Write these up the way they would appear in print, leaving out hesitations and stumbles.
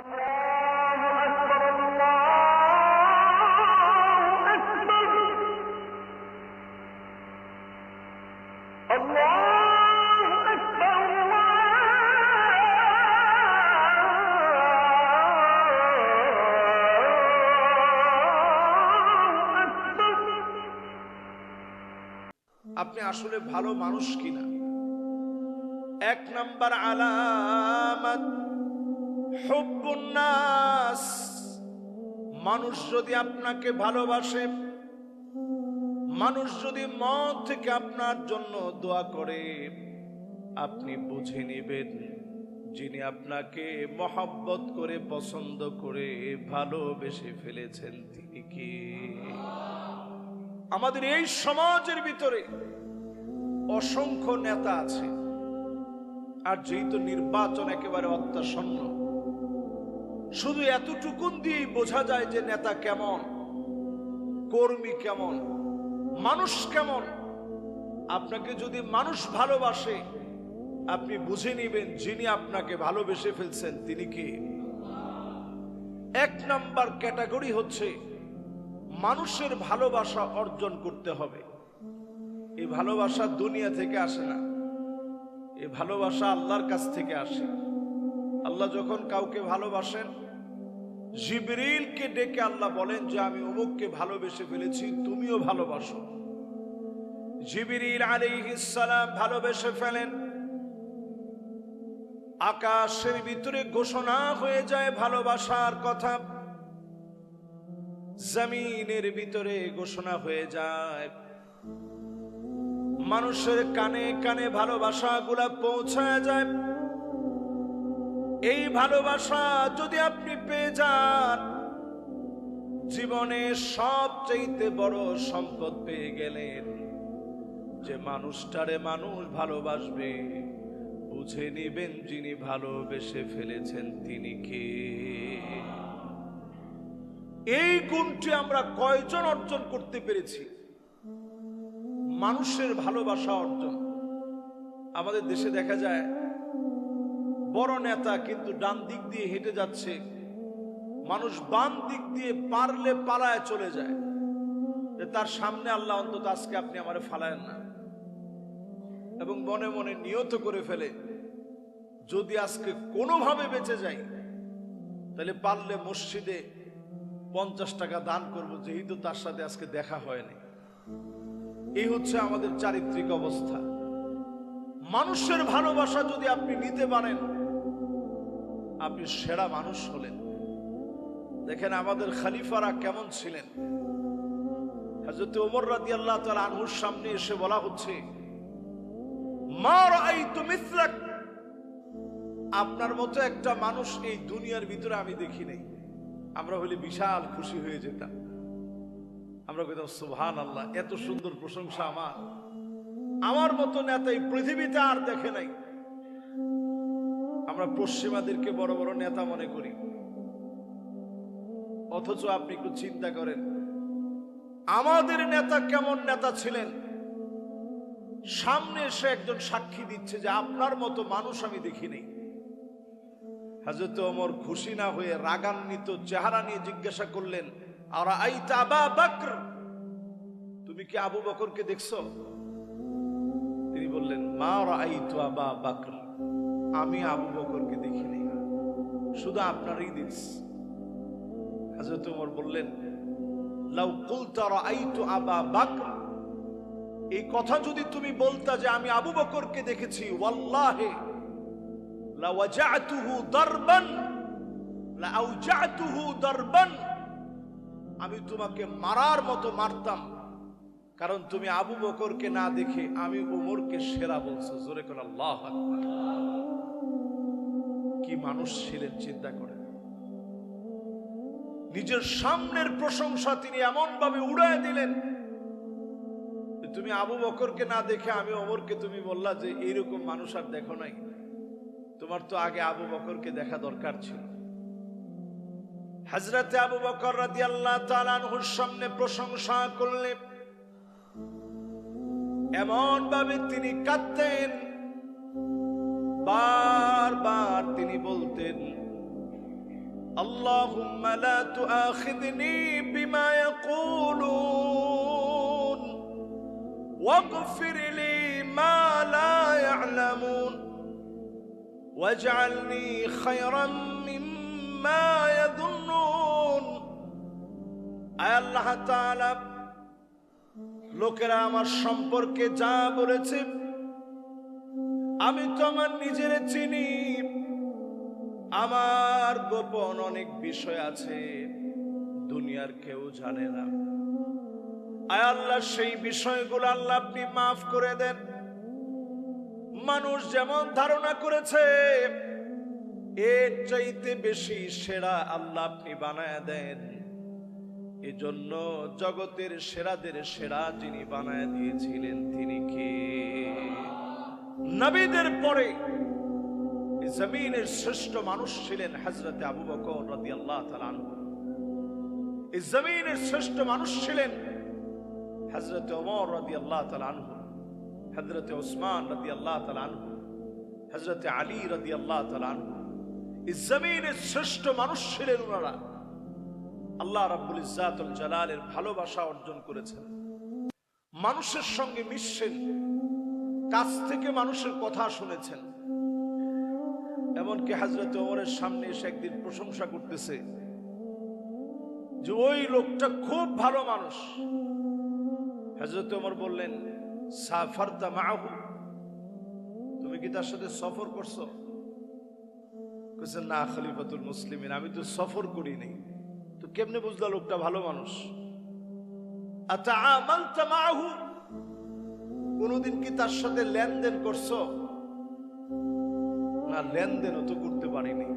আপনি আসলে ভালো মানুষ কিনা। এক নাম্বার আলামত হুব্বুন নাস, মানুষ যদি আপনাকে ভালোবাসে, মানুষ যদি মন থেকে আপনার জন্য দোয়া করে, আপনি বুঝে নেবেন যিনি আপনাকে মহব্বত করে, পছন্দ করে, ভালোবেসে ফেলেছেন তিনি কে। আমাদের এই সমাজের ভিতরে অসংখ্য নেতা আছে, আর যেহেতু নির্বাচন একেবারে অত্যাসন্ন, শুধু এতটুকুন দিয়েই বোঝা যায় যে নেতা কেমন, কর্মী কেমন, মানুষ কেমন। আপনাকে যদি মানুষ ভালোবাসে, আপনি বুঝে নেবেন যিনি আপনাকে ভালোবেসে ফেলছেন তিনি কে। এক নাম্বার ক্যাটাগরি হচ্ছে মানুষের ভালোবাসা অর্জন করতে হবে। এই ভালোবাসা দুনিয়া থেকে আসে না, এই ভালোবাসা আল্লাহর কাছ থেকে আসে। আল্লাহ যখন কাউকে ভালোবাসেন, জিবরিলকে ডেকে আল্লাহ বলেন যে আমি অমুককে ভালোবেসে ফেলেছি, তুমিও ভালোবাসো। জিবরিল আলাইহিস সালাম ভালোবেসে ফেলেন, আকাশের ভিতরে ঘোষণা হয়ে যায় ভালোবাসার কথা, জমিনের ভিতরে ঘোষণা হয়ে যায়, মানুষের কানে কানে ভালোবাসা গুলা পৌঁছায় যায়। এই ভালোবাসা যদি আপনি পেয়ে যান, জীবনে সবচেয়ে বড় সম্পদ পেয়ে গেলেন। যে মানুষটারে মানুষ ভালোবাসবে, বুঝে নিবেন যিনি ভালোবেসে ফেলেছেন তিনি কে। এই গুণটি আমরা কয়জন অর্জন করতে পেরেছি? মানুষের ভালোবাসা অর্জন। আমাদের দেশে দেখা যায় বড় নেতা কিন্তু ডান দিক দিয়ে হেঁটে যাচ্ছে, মানুষ বাম দিক দিয়ে পারলে পালায় চলে যায়, তার সামনে আল্লাহ অন্তত আজকে আপনি আমারে ফালায়েন না। এবং মনে মনে নিয়ত করে ফেলে যদি আজকে কোনোভাবে বেঁচে যাই, তাহলে পারলে মসজিদে 50 টাকা দান করবো, যেহেতু তার সাথে আজকে দেখা হয়নি। এই হচ্ছে আমাদের চারিত্রিক অবস্থা। মানুষের ভালোবাসা যদি আপনি নিতে পারেন, আপনি সেরা মানুষ হলেন। দেখেন আমাদের খলিফারা কেমন ছিলেন। হযরত ওমর রাদিয়াল্লাহু তাআলা আনহুর সামনে এসে বলা হচ্ছে, মা রাআইতু মিসলাক, আপনার মতো একটা মানুষ এই দুনিয়ার ভিতরে আমি দেখি নাই। আমরা হলে বিশাল খুশি হয়ে যেতাম, আমরা কইতাম সুবহানাল্লাহ, এত সুন্দর প্রশংসা আমার মতো নেতা এই পৃথিবীতে আর দেখে নাই। আমরা পশ্চিমাদেরকে বড় বড় নেতা মনে করি, অথচ আপনি একটু চিন্তা করেন আমাদের নেতা কেমন নেতা ছিলেন। সামনে এসে একজন সাক্ষী দিচ্ছে যে আপনার মতো মানুষ আমি দেখি নাই। হযরত ওমর খুশি না হয়ে রাগান্বিত চেহারা নিয়ে জিজ্ঞাসা করলেন, আরা আইতা আবু বকর, তুমি কি আবু বকরকে দেখছো? তিনি বললেন, মা রাআইতু আবু বকর, আমি আবু বকরকে দেখি নাই, শুধু আপনারই দেখছি। হযরত ওমর বললেন, লাউ কুলতা রাআইতু আবু বকর, এই কথা যদি তুমি বলতা যে আমি আবু বকরকে দেখেছি, ওয়াল্লাহি লাওয়াজাতুহু দারবান লাআউজাতুহু দারবান, আমি তোমাকে মারার মতো মারতাম, কারণ তুমি আবু বকরকে না দেখে আমি ওমরকে সেরা বলছো। জোরে করে আল্লাহু আকবার। কি মানুষ ছিলেন চিন্তা করেন। নিজের সামনের প্রশংসা তিনি এমন ভাবে উড়ায় দিলেন, তুমি আবু বকরকে না দেখে আমি ওমরকে তুমি বললা যে এইরকম মানুষ আর দেখো নাই, তোমার তো আগে আবু বকরকে দেখা দরকার ছিল। হযরতে আবু বকর রাদিয়াল্লাহু তাআলা আনহুর সামনে প্রশংসা করলেন, এমন ভাবে তিনি কাঁদতেন, বারবার তিনি বলতেন, اللهم لا تؤاخذني بما يقولون واغفر لي ما لا يعلمون واجعلني خيرا مما يظنون। আয় আল্লাহ তাআলা, লোকেরা আমার সম্পর্কে যা বলেছে আমি তো আমার নিজের চিনি, আমার গোপন অনেক বিষয় আছে দুনিয়ার কেউ জানে না। আয় আল্লাহ, সেই বিষয়গুলো আল্লাহ আপনি মাফ করে দেন। মানুষ যেমন ধারণা করেছে এর চাইতে বেশি সেরা আল্লাহ আপনি বানায় দেন। এজন্য জগতের সেরাদের সেরা যিনি বানায় দিয়েছিলেন তিনি কে? নবীদের পরে জমিনের শ্রেষ্ঠ মানুষ ছিলেন হযরত আবু বকর রাদিয়াল্লাহু তাআলা আনহু। এই জমিনের শ্রেষ্ঠ মানুষ ছিলেন হযরত ওমর রাদিয়াল্লাহু তাআলা আনহু, হযরত ওসমান রাদিয়াল্লাহু তাআলা আনহু, হযরত আলী রাদিয়াল্লাহু তাআলা আনহু। এই জমিনের শ্রেষ্ঠ মানুষ ছিলেন ওনারা। আল্লাহ রাব্বুল ইজ্জাতুল জালালের ভালোবাসা অর্জন করেছেন, মানুষের সঙ্গে মিশছেন, কাছ থেকে মানুষের কথা শুনেছেন। এমনকি হযরত ওমরের সামনে এসে একদিন প্রশংসা করতেছে যে ওই লোকটা খুব ভালো মানুষ। হযরত ওমর বললেন, সাফারতা মাহু, তুমি কি তার সাথে সফর করছো? কইছে, না খলিফাতুল মুসলিমিন, আমি তো সফর করি নাই। তো কেমনে বুঝলা লোকটা ভালো মানুষ? আতাআমালতা মাহু, কোনদিন কি তার সাথে লেনদেন করছো? না, লেনদেনও তো করতে পারিনি।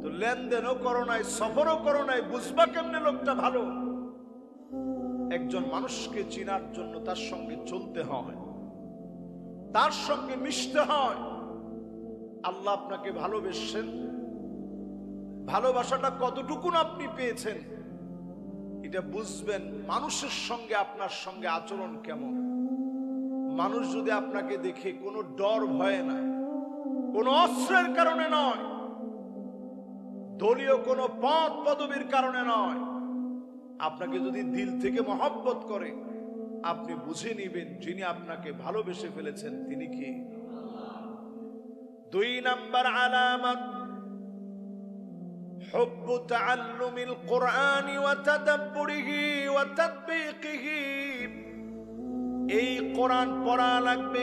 তো লেনদেনও করো নাই, সফরও করো নাই, বুঝবা কেমনে লোকটা ভালো? একজন মানুষকে চিনার জন্য তার সঙ্গে চলতে হয়, তার সঙ্গে মিশতে হয়। আল্লাহ আপনাকে ভালোবেসেন, ভালোবাসাটা কতটুকু আপনি পেয়েছেন এটা বুঝবেন মানুষের সঙ্গে আপনার সঙ্গে আচরণ কেমন। মানুষ যদি আপনাকে দেখে কোনো ডর ভয় না, কোনো অস্ত্রের কারণে নয়, দলীয় কোনো পদ পদবীর কারণে নয়, আপনাকে যদি দিল থেকে মহব্বত করে, আপনি বুঝে নিবেন যিনি আপনাকে ভালোবেসে ফেলেছেন তিনি কি। 2 নাম্বার আলামত হুব্বু তাআল্লুমিল কুরআনি ওয়া তাদাব্বুরিহি ওয়া তাতবিকিহি। এই কোরআন পড়া লাগবে,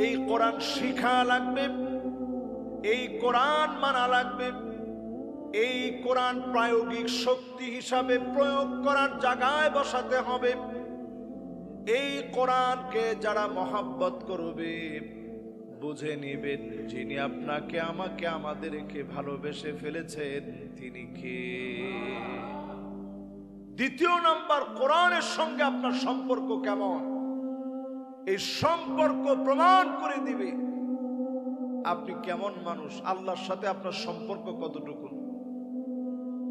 এই কোরআন শিখা লাগবে, এই কোরআন মানা লাগবে, এই কোরআন প্রায়োগিক শক্তি হিসাবে প্রয়োগ করার জায়গায় বসাতে হবে। এই কোরআনকে যারা মহব্বত করবে বুঝে নিবেন যিনি আপনাকে আমাকে আমাদেরকে ভালোবেসে ফেলেছেন তিনি কে। 2 নাম্বার, কোরআনের সঙ্গে আপনার সম্পর্ক কেমন। এই সম্পর্ক প্রমাণ করে দিবে আপনি কেমন মানুষ, আল্লাহর সাথে আপনার সম্পর্ক কতটুকু।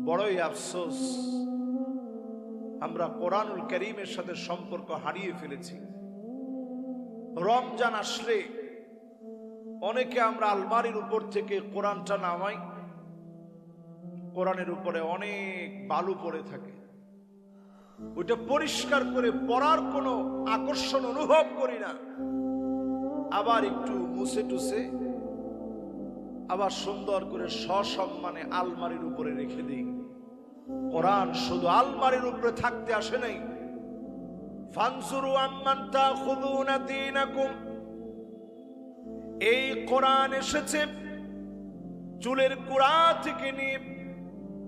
বড়ই আফসোস, আমরা কোরআনুল কারীমের সাথে সম্পর্ক হারিয়ে ফেলেছি। রমজান আসলে অনেকে আমরা আলমারির উপর থেকে কোরআনটা নামাই, কোরআনের উপরে অনেক বালু পড়ে থাকে, ওইটা পরিষ্কার করে পড়ার কোনো আকর্ষণ অনুভব করি না। আবার একটু মুছে টুছে আবার সুন্দর করে সসম্মানে আলমারির উপরে রেখে দিই। কোরআন শুধু আলমারির উপরে থাকতে আসে নাই। ফানজুরু আম্মান তাখুযুনা দীনাকুম, এই কোরআন এসেছে চুলের গোড়া থেকে নিয়ে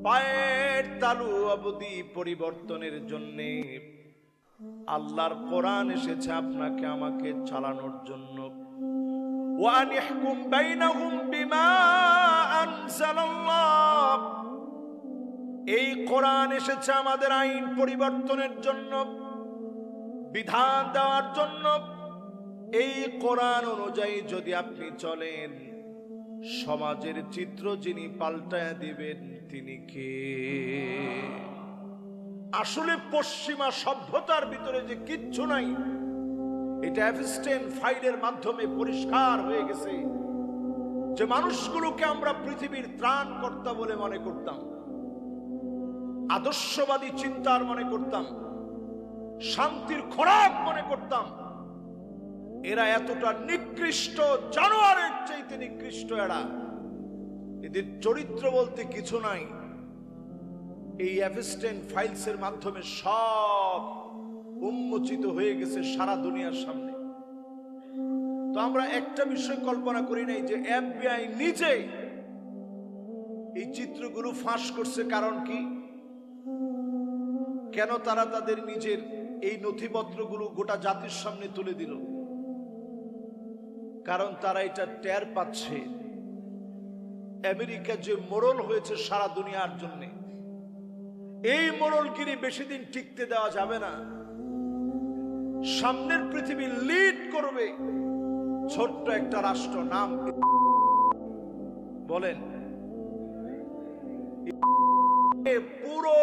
পায়ের তালু অবধি পরিবর্তনের জন্য। আল্লাহর কোরআন এসেছে আপনাকে আমাকে চালানোর জন্য। ওয়ানিহকুম বাইনাহুম বিমা আনজালাল্লাহ, এই কোরআন এসেছে আমাদের আইন পরিবর্তনের জন্য, বিধান দেওয়ার জন্য। এই কোরআন অনুযায়ী যদি আপনি চলেন, সমাজের চিত্র যিনি পাল্টায় দিবেন তিনি কে। আসলে পশ্চিমা সভ্যতার ভিতরে যে কিচ্ছু নাই, এটা এফস্টেন ফাইলের মাধ্যমে পরিষ্কার হয়ে গেছে। যে মানুষগুলোকে আমরা পৃথিবীর ত্রাণকর্তা বলে মনে করতাম, আদর্শবাদী চিন্তার মনে করতাম, শান্তির খোরাক মনে করতাম, এরা এতটা নিকৃষ্ট, জানোয়ারের চাইতে নিকৃষ্ট। এদের চরিত্র বলতে কিছু নাই। এই এফএসটেন ফাইলসের মাধ্যমে সব উন্মোচিত হয়ে গেছে সারা দুনিয়ার সামনে। তো আমরা একটা বিষয় কল্পনা করি নাই যে এফবিআই নিজে এই চিত্রগুলো ফাঁস করছে। কারণ কি? কেন তারা তাদের নিজের এই নথিপত্রগুলো গোটা জাতির সামনে তুলে দিল? কারণ তারা এটা টের পাচ্ছে আমেরিকা যে মোড়ল হয়েছে সারা দুনিয়ার জন্য, এই মোড়লগিরি বেশি দিন টিকতে দেওয়া যাবে না। সামনের পৃথিবী লিড করবে ছোট্ট একটা রাষ্ট্র, নাম বলেন। পুরো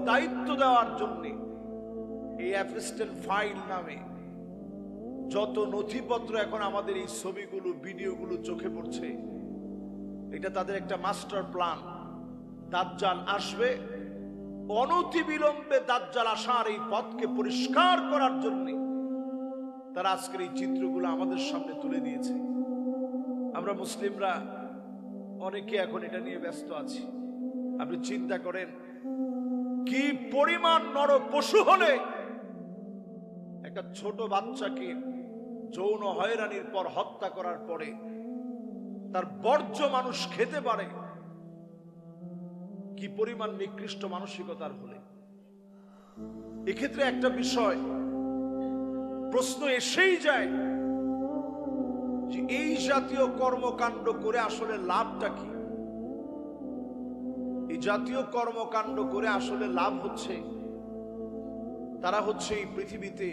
দায়িত্ব দেওয়ার জন্য এই এফএসটেন ফাইল নামে যত নথিপত্র এখন আমাদের এই ছবিগুলো, ভিডিওগুলো চোখে পড়ছে, এটা তাদের একটা মাস্টার প্ল্যান। দাজ্জাল আসবে, অনতিবিলম্বে দাজ্জাল আসার এই পথকে পরিষ্কার করার জন্য তারা আজকের এই চিত্রগুলো আমাদের সামনে তুলে দিয়েছে। আমরা মুসলিমরা অনেকে এখন এটা নিয়ে ব্যস্ত আছি। আপনি চিন্তা করেন কি পরিমাণ নর পশু হলে একটা ছোট বাচ্চাকে যৌন হয়রানির পর হত্যা করার পরে তার বর্জ্য মানুষ খেতে পারে, কি পরিমাণ নিকৃষ্ট মানসিকতার হলে। এক্ষেত্রে একটা বিষয় প্রশ্ন এসেই যায় যে এই জাতীয় কর্মকাণ্ড করে আসলে লাভটা কি? এই জাতীয় কর্মকাণ্ড করে আসলে লাভ হচ্ছে, তারা হচ্ছে এই পৃথিবীতে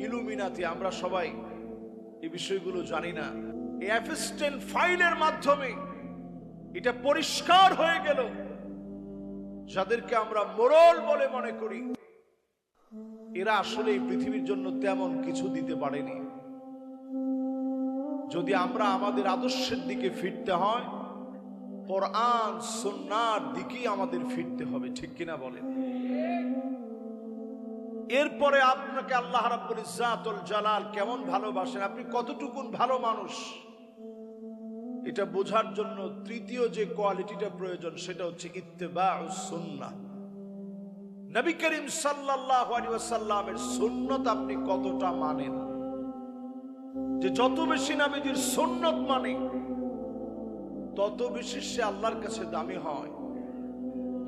ইলুমিনাতি। আমরা সবাই এই বিষয়গুলো জানি না। এই এফএসটেন ফাইলের মাধ্যমে এটা পরিষ্কার হয়ে গেল, যাদেরকে আমরা মোড়ল বলে মনে করি, এরা আসলে এই পৃথিবীর জন্য তেমন কিছু দিতে পারেনি। যদি আমরা আমাদের আদর্শের দিকে ফিরতে হয়, কোরআন সুন্নাহর দিকেই আমাদের ফিরতে হবে, ঠিক কিনা বলেন? এরপরে আপনাকে আল্লাহ রাব্বুল ইজ্জাতুল জালাল কেমন ভালোবাসেন, আপনি কতটুকুন ভালো মানুষ, এটা বোঝার জন্য তৃতীয় যে কোয়ালিটিটা প্রয়োজন সেটা হচ্ছে ইত্তেবাউস সুন্নাহ। নবী করিম সাল্লাল্লাহু আলাইহি ওয়াসাল্লামের সুন্নত আপনি কতটা মানেন? যে যত বেশি নবীজির সুন্নত মানে তত বেশি সে আল্লাহর কাছে দামি হয়।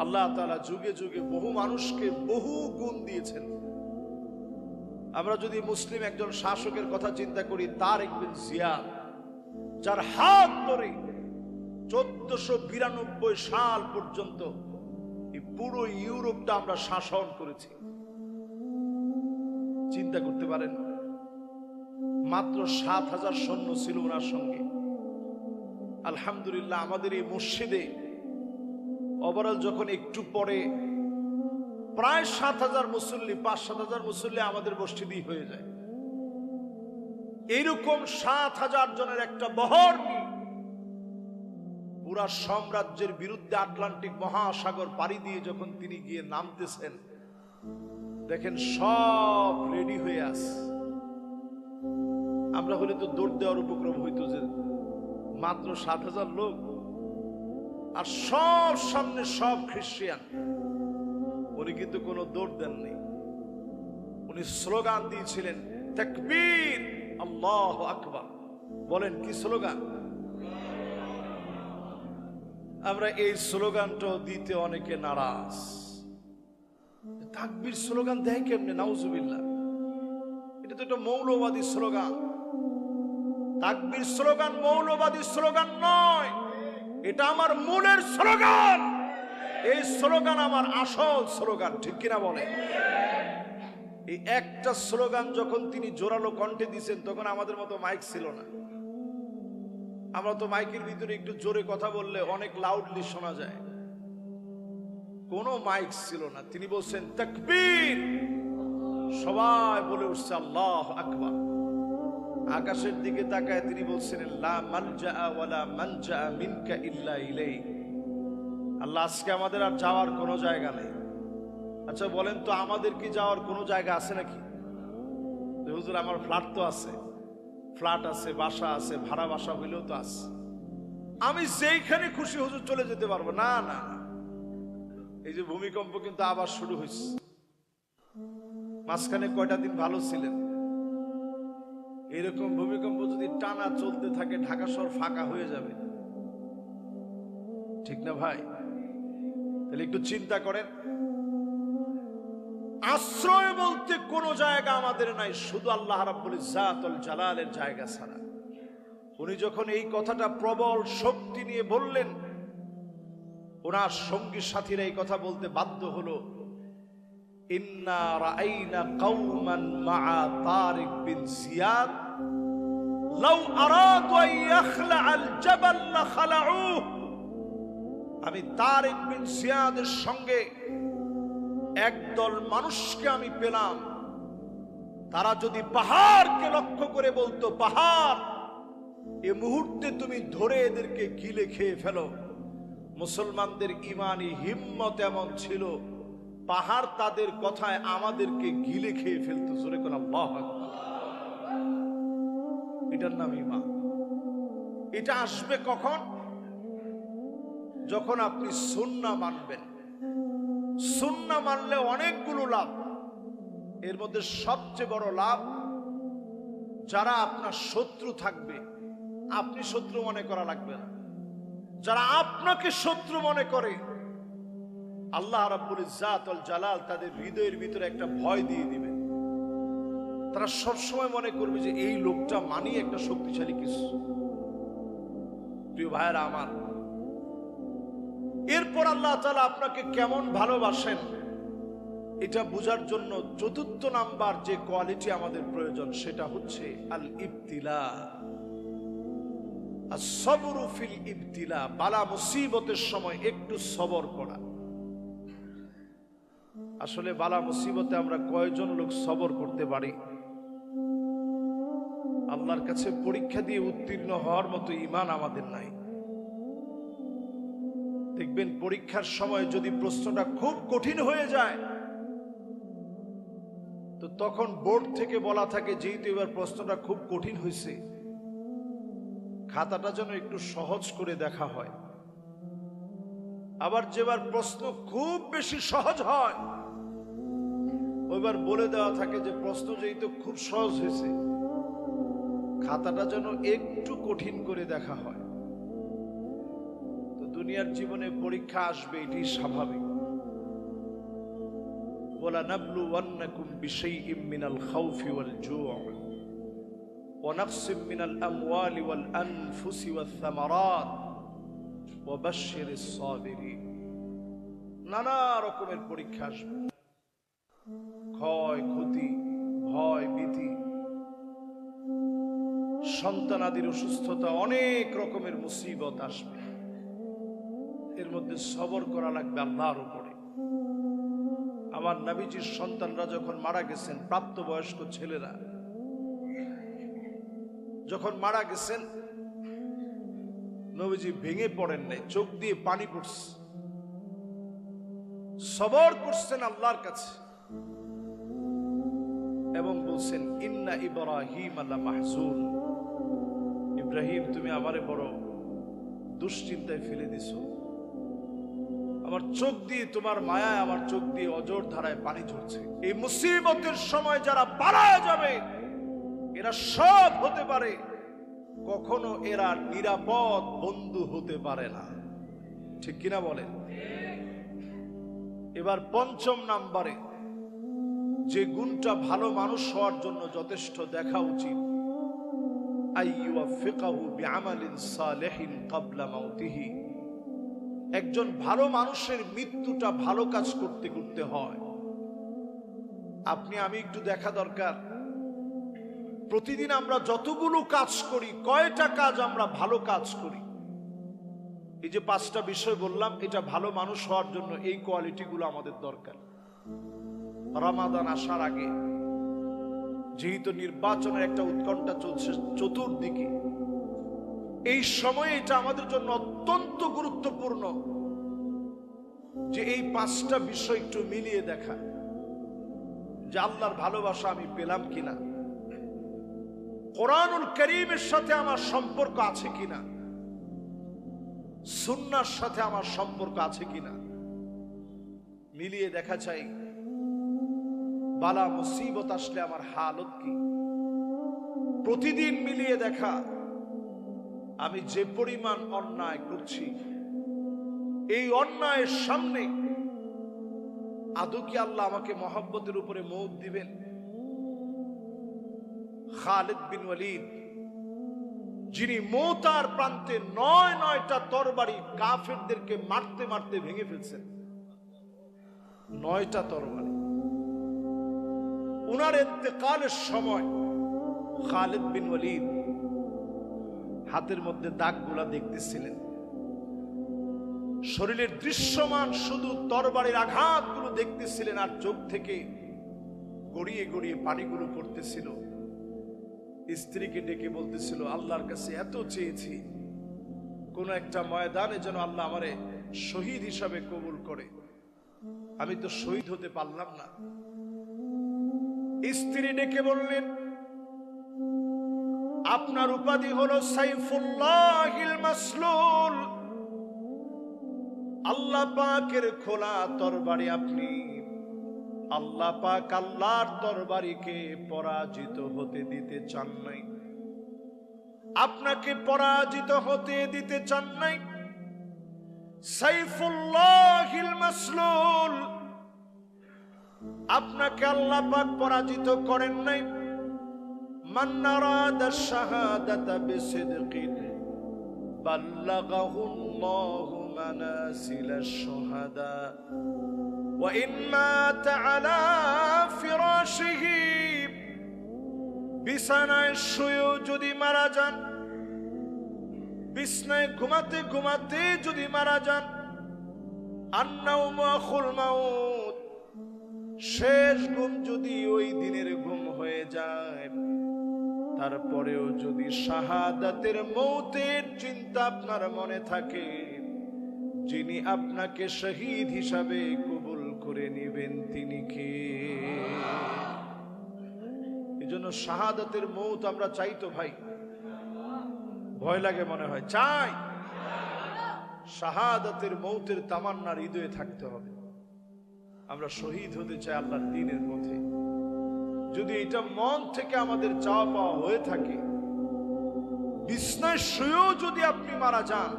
আল্লাহ তাআলা যুগে যুগে বহু মানুষকে বহু গুণ দিয়েছেন। আমরা যদি মুসলিম একজন শাসকের কথা চিন্তা করি, তারেক বিন জিয়াদ, যার হাত ধরে 1492 সাল পর্যন্ত এই পুরো ইউরোপটা আমরা শাসন করেছি। চিন্তা করতে পারেন, মাত্র 7000 সৈন্য ছিল ওনার সঙ্গে। আলহামদুলিল্লাহ আমাদের এই মসজিদে ওভারঅল যখন একটু পরে প্রায় 7000 মুসল্লি, 5-7 মুসল্লি আমাদের মসজিদেই হয়ে যায়। এইরকম 7000 জনের একটা বহর নিয়ে পুরা সাম্রাজ্যের বিরুদ্ধে আটলান্টিক মহাসাগর পাড়ি দিয়ে যখন তিনি গিয়ে নামতেছেন, দেখেন সব রেডি হয়ে আছে। আমরা হলে তো দৌড় দেওয়ার উপক্রম হইতো, যে মাত্র 7000 লোক আর সব সামনে সব খ্রিস্টান। উনি কিন্তু কোনো দৌড় দেননি, উনি স্লোগান দিয়েছিলেন তাকবীর, আল্লাহু আকবার। বলেন কি স্লোগান? আমরা এই স্লোগানটাও দিতে অনেকে নারাজ। তাকবীর স্লোগান দেয় কেমনে? নাউজুবিল্লাহ, এটা তো একটা মৌলবাদী স্লোগান। তাকবীর স্লোগান মৌলবাদী স্লোগান নয়, এটা আমার মনের স্লোগান। এই স্লোগান আমার আসল স্লোগান, ঠিক কিনা বলে? এই একটা স্লোগান যখন তিনি জোরালো কণ্ঠে দিয়েছেন, তখন আমাদের মতো মাইক ছিল না। আমরা তো মাইকের ভিতরে একটু জোরে কথা বললে অনেক লাউডলি শোনা যায়, কোনো মাইক ছিল না। তিনি বলছেন তাকবীর, সবাই বলে উঠছে আল্লাহু আকবার। আকাশের দিকে তাকায় তিনি বলছিলেন লা মালজা ওয়ালা মানজা মিনকা ইল্লা ইলাইক। আল্লাহ, আজকে আমাদের আর যাওয়ার কোনো জায়গা নেই। আচ্ছা বলেন তো, আমাদের কি যাওয়ার কোনো জায়গা আছে নাকি? হুজুর আমার ফ্ল্যাট তো আছে, ফ্ল্যাট আছে, বাসা আছে, ভাড়া বাসা হইলেও তো আছে, আমি যেইখানে খুশি হুজুর চলে যেতে পারবো। না না, এই যে ভূমিকম্প কিন্তু আবার শুরু হয়েছে। মাঝখানে কয়টা দিন ভালো ছিলেন। এরকম ভূমিকম্প যদি টানা চলতে থাকে, ঢাকা শহর ফাঁকা হয়ে যাবে, ঠিক না ভাই? তাহলে একটু চিন্তা করেন, আশ্রয় বলতে কোনো জায়গা আমাদের নাই, শুধু আল্লাহ রাব্বুল ইজ্জাতুল জালালের জায়গা ছাড়া। উনি যখন এই কথাটা প্রবল শক্তি নিয়ে বললেন, ওনার সঙ্গী সাথীরা এই কথা বলতে বাধ্য হলো, ইন্না রাআইনা কওমান মাআ তারিক বিন জিয়াদ লাউ আরাদু আন ইয়াখলাআল জাবাল লাখালাউহু। আমি তারিক বিন জিয়াদের সঙ্গে একদল মানুষকে আমি পেলাম, তারা যদি পাহাড়কে লক্ষ্য করে বলতো, পাহাড় এ মুহূর্তে তুমি ধরে এদেরকে গিলে খেয়ে ফেলো, মুসলমানদের ইমানি হিম্মত এমন ছিল, পাহাড় তাদের কথায় আমাদেরকে গিলে খেয়ে ফেলতো। জোরে কোন আল্লাহু আকবার। এটার নাম ঈমান। এটা আসবে কখন? যখন আপনি সুন্নাহ মানবেন। সুন্নাহ মানলে অনেকগুলো লাভ, এর মধ্যে সবচেয়ে বড় লাভ, যারা আপনার শত্রু থাকবে আপনি শত্রু মনে করা লাগবে না। যারা আপনাকে শত্রু মনে করে, আল্লাহ রাব্বুল ইজ্জাতুল জালাল তাদের হৃদয়ের ভিতরে একটা ভয় দিয়ে দিবে। তারা সবসময় মনে করবে যে এই লোকটা মানি একটা শক্তিশালী কিছু। প্রিয় ভাইয়েরা আমার, এরপর আল্লাহ তাআলা আপনাকে কেমন ভালোবাসেন এটা বোঝার জন্য চতুর্থ নাম্বার যে কোয়ালিটি আমাদের প্রয়োজন, সেটা হচ্ছে আল ইবতিলা। as-sabru fil ibtila, বালা মুসিবতের সময় একটু সবর করা। আসলে বালা মুসিবতে আমরা কয়জন লোক সবর করতে পারি? আল্লাহর কাছে পরীক্ষা দিয়ে উত্তীর্ণ হওয়ার মতো ঈমান আমাদের নাই। দেখবেন পরীক্ষার সময় যদি প্রশ্নটা খুব কঠিন হয়ে যায়, তো তখন বোর্ড থেকে বলা থাকে, যেহেতু এবার প্রশ্নটা খুব কঠিন হয়েছে, খাতাটা যেন একটু সহজ করে দেখা হয়। আবার যেবার প্রশ্ন খুব বেশি সহজ হয়, ওইবার বলে দেওয়া থাকে যে প্রশ্ন যেহেতু খুব সহজ হয়েছে, খাতাটা যেন একটু কঠিন করে দেখা হয়। তো দুনিয়ার জীবনে পরীক্ষা আসবে, এটি স্বাভাবিক। ওয়ালা নাবলুওয়ান্নাকুম বিশাইইম মিনাল খাউফি ওয়াল জুউ ওয়া নাকসিম মিনাল আমওয়ালি ওয়াল আনফুসি ওয়াস সামারাত ওয়া বাশশিরিস সাবিরিন। নানা রকমের পরীক্ষা আসবে, ক্ষয় ক্ষতি, ভয় ভীতি, সন্তানাদির অসুস্থতা, অনেক রকমের মুসিবত আসবে। এর মধ্যে সবর করা লাগবে আল্লাহর উপরে। আমার নবীজির সন্তানরা যখন মারা গেছেন, প্রাপ্তবয়স্ক ছেলেরা যখন মারা গেছেন, নবীজি ভেঙে পড়েন নাই, চোখ দিয়ে পানি পড়ছে, সবর করছেন আল্লাহর কাছে এবং বলছেন, ইন্না ইব্রাহিম আলা মাহজুন, ইব্রাহিম তুমি আমারে বড় দুশ্চিন্তায় ফেলে দিছো, আমার চোখ দিয়ে তোমার মায়ায় আমার চোখ দিয়ে অজর ধারায় পানি ঝরছে। এই মুসিবতের সময় যারা পালায় যাবে, এরা সব হতে পারে, কখনো এরা নিরাপদ বন্ধু হতে পারে না। ঠিক কিনা বলেন? এবার পঞ্চম নাম্বারে যে গুণটা ভালো মানুষ হওয়ার জন্য যথেষ্ট দেখা উচিত, আইয়ুফিকাহু বিআমালিন সালিহিন ক্বাবলা মাউতিহি। একজন ভালো মানুষের মৃত্যুটা ভালো কাজ করতে করতে হয়। আপনি আমি একটু দেখা দরকার, প্রতিদিন আমরা যতগুলো কাজ করি, কয়টা কাজ আমরা ভালো কাজ করি। এই যে 5টা বিষয় বললাম, এটা ভালো মানুষ হওয়ার জন্য এই কোয়ালিটিগুলো আমাদের দরকার। রমাদান আসার আগে যেহেতু নির্বাচনের একটা উৎকণ্ঠা চলছে চতুর্দিকে, এই সময়ে এটা আমাদের জন্য অত্যন্ত গুরুত্বপূর্ণ যে এই পাঁচটা বিষয় একটু মিলিয়ে দেখা, যে আল্লাহর ভালোবাসা আমি পেলাম কিনা, কোরআনুল কারীমের সাথে আমার সম্পর্ক আছে কিনা, সুন্নাহর সাথে আমার সম্পর্ক আছে কিনা, মিলিয়ে দেখা চাই। বালা মুসিবত আসলে আমার হালত কি, প্রতিদিন মিলিয়ে দেখা আমি যে পরিমাণ অন্যায় করছি, এই অন্যায়ের সামনে আদৌ কি আল্লাহ আমাকে মহব্বতের উপরে মৌত দিবেন? খালিদ বিন ওয়ালিদ, যিনি মৌতার প্রান্তে ৯টা তরবারি কাফেরদেরকে মারতে মারতে ভেঙে ফেলছেন, ৯টা তরবারি। উনার ইন্তেকালের সময় খালিদ বিন ওয়ালিদ হাতের মধ্যে দাগগুলা দেখতেছিলেন, শরীরের দৃশ্যমান শুধু তরবারির আঘাতগুলো দেখতেছিলেন, আর চোখ থেকে গড়িয়ে গড়িয়ে পানিগুলো পড়তেছিল। স্ত্রীকে ডেকে বলতেছিল, আল্লাহর কাছে এত চেয়েছি কোন একটা ময়দানে যেন আল্লাহ আমারে শহীদ হিসাবে কবুল করে, আমি তো শহীদ হতে পারলাম না। স্ত্রী ডেকে বললেন, আপনার উপাধি হলো সাইফুল্লাহিল মাসলুল, আল্লাহ পাকের খোলা তরবারি আপনি। আল্লাহ পাক আল্লাহর তরবারিকে পরাজিত হতে দিতে চান নাই, আপনাকে পরাজিত হতে দিতে চান নাই। সাইফুল্লাহিল মাসলুল, আপনাকে আল্লাহ পাক পরাজিত করেন নাই। মান আরাদা শাহাদাতা বিসিদকিন বাল্লাগাহুল্লাহু মানাসিলাশ শুহাদা ওয়া ইন মাতা আলা ফিরাশিহি, বিছানায় শুয়েও যদি মারা যান, বিছানায় ঘুমাতে ঘুমাতে যদি মারা যান, আন-নাওমু আখুল মাউত, শেষ ঘুম যদি ওই দিনের ঘুম হয়ে যায়, তারপরেও যদি শাহাদাতের মৌতের চিন্তা আপনার মনে থাকে, যিনি আপনাকে শহীদ হিসাবে কবুল করে নেবেন তিনি কে? এজন্য শাহাদাতের মৌত আমরা চাই তো ভাই, ভয় লাগে মনে হয়, চাই। শাহাদাতের মৌতের তামান্না হৃদয়ে থাকতে হবে। আমরা শহীদ হতে চাই আল্লাহর দ্বীনের পথে। যদি এটা মন থেকে আমাদের চাওয়া পাওয়া হয়ে থাকে, বিছনায় শুয়েও যদি আপনি মারা যান,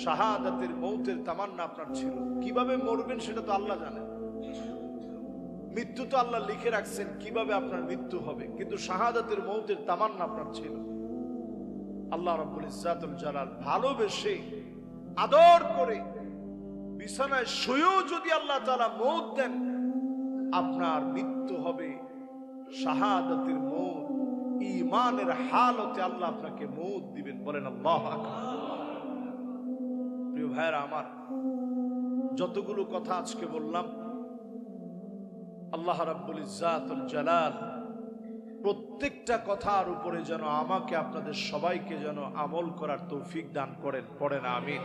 শাহাদাতের মৌতের তামান্না আপনার ছিল। কিভাবে মরবেন সেটা তো আল্লাহ জানেন, মৃত্যু তো আল্লাহ লিখে রাখছেন কিভাবে আপনার মৃত্যু হবে, কিন্তু শাহাদাতের মৌতের তামান্না আপনার ছিল। আল্লাহ রাব্বুল ইজ্জাতুল জালাল ভালোবেসে আদর করে বিছানায় শুয়েও যদি আল্লাহ তাআলা মৌত দেন, আপনার মৃত্যু হবে শাহাদাতের মৌত। ঈমানের হালতে আল্লাহ আপনাকে মৌত দিবেন। বলেন আল্লাহু আকবার। প্রিয় ভাইরা আমার, যতগুলো কথা আজকে বললাম, আল্লাহ রাব্বুল ইজ্জাতুল জালাল প্রত্যেকটা কথার উপরে যেন আমাকে আপনাদের সবাইকে যেন আমল করার তৌফিক দান করেন। পড়েন আমিন।